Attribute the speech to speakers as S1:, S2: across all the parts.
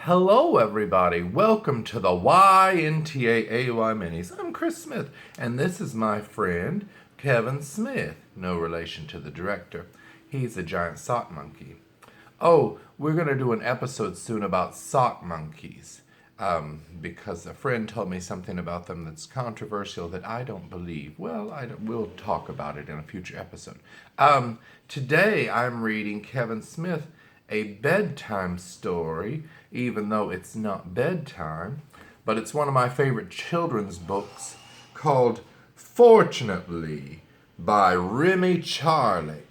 S1: Hello, everybody. Welcome to the YNTAAY Minis. I'm Chris Smith, and this is my friend Kevin Smith. No relation to the director. He's a giant sock monkey. Oh, we're going to do an episode soon about sock monkeys. Because a friend told me something about them that's controversial that I don't believe. Well, we'll talk about it in a future episode. Today I'm reading Kevin Smith a bedtime story, even though it's not bedtime, but it's one of my favorite children's books called Fortunately by Remy Charlip.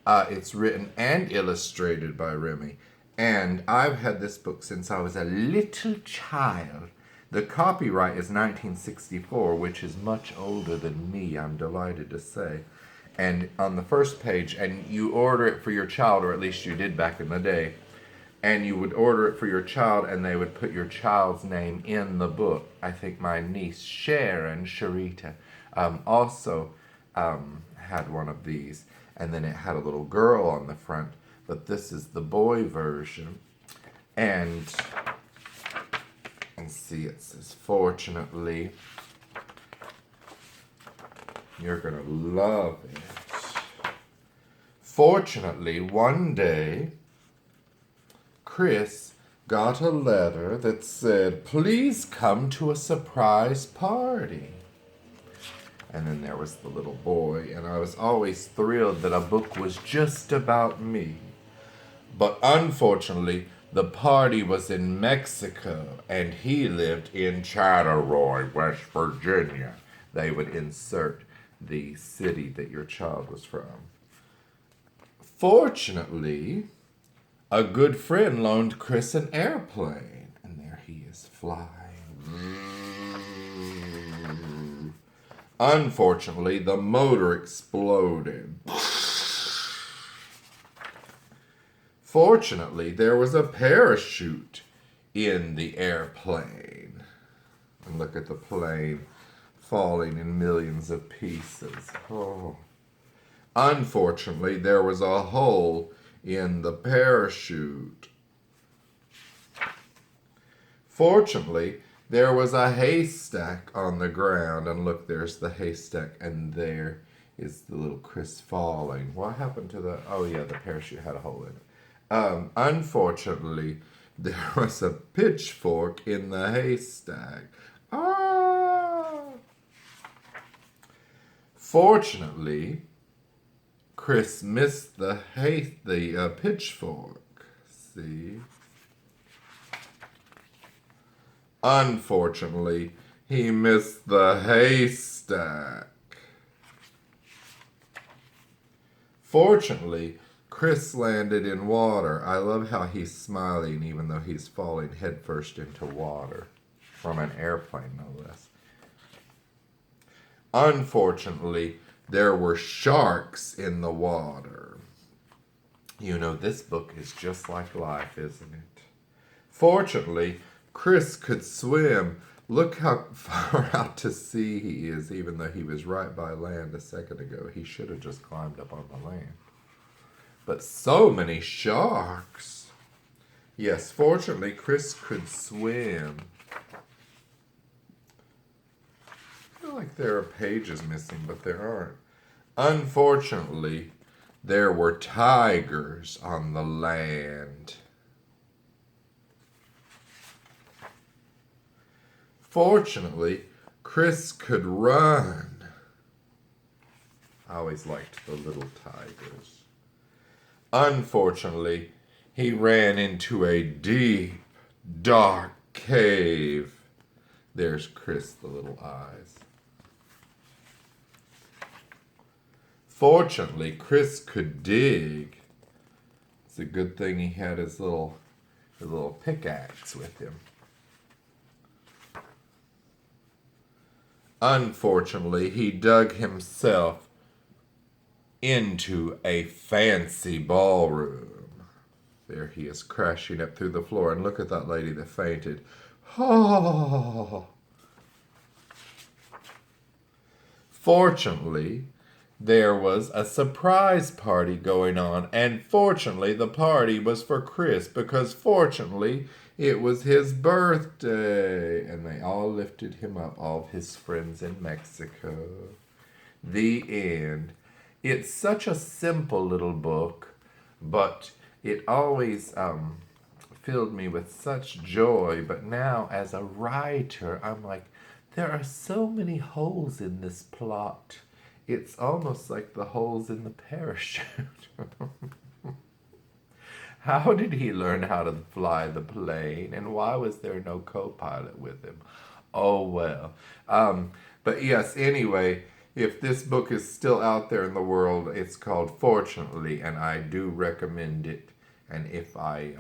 S1: It's written and illustrated by Remy. And I've had this book since I was a little child. The copyright is 1964, which is much older than me, I'm delighted to say. And on the first page, and you order it for your child, or at least you did back in the day, and you would order it for your child, and they would put your child's name in the book. I think my niece, Sharon Sharita, also had one of these. And then it had a little girl on the front, but this is the boy version. And see, it says, fortunately, you're gonna love it. Fortunately, one day, Chris got a letter that said, please come to a surprise party. And then there was the little boy, and I was always thrilled that a book was just about me. But unfortunately, the party was in Mexico, and he lived in Charleroi, West Virginia. They would insert the city that your child was from. Fortunately, a good friend loaned Chris an airplane, and there he is flying. Unfortunately, the motor exploded. Fortunately, there was a parachute in the airplane. And look at the plane falling in millions of pieces. Oh. Unfortunately, there was a hole in the parachute. Fortunately, there was a haystack on the ground, and look, there's the haystack, and there is the little Chris falling. What happened to the, oh yeah, the parachute had a hole in it. Unfortunately, there was a pitchfork in the haystack. Ah! Fortunately, Chris missed the pitchfork. See? Unfortunately, he missed the haystack. Fortunately, Chris landed in water. I love how he's smiling even though he's falling headfirst into water. From an airplane, no less. Unfortunately, there were sharks in the water. You know, this book is just like life, isn't it? Fortunately, Chris could swim. Look how far out to sea he is, even though he was right by land a second ago. He should have just climbed up on the land. But so many sharks. Yes, fortunately, Chris could swim. I feel like there are pages missing, but there aren't. Unfortunately, there were tigers on the land. Fortunately, Chris could run. I always liked the little tigers. Unfortunately, he ran into a deep, dark cave. There's Chris, the little eyes. Fortunately, Chris could dig. It's a good thing he had his little pickaxe with him. Unfortunately, he dug himself into a fancy ballroom. There he is crashing up through the floor. And look at that lady that fainted. Oh. Fortunately, there was a surprise party going on, and fortunately the party was for Chris, because fortunately it was his birthday, and they all lifted him up, all of his friends in Mexico. The end. It's such a simple little book, but it always filled me with such joy. But now, as a writer, I'm like, there are so many holes in this plot. It's almost like the holes in the parachute. How did he learn how to fly the plane? And why was there no co-pilot with him? Oh, well. But yes, anyway, if this book is still out there in the world, it's called Fortunately, and I do recommend it. And if I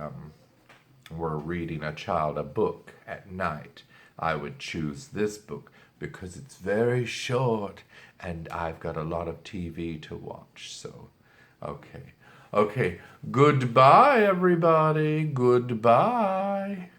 S1: were reading a child a book at night, I would choose this book because it's very short and I've got a lot of TV to watch. So, okay. Okay, goodbye, everybody. Goodbye.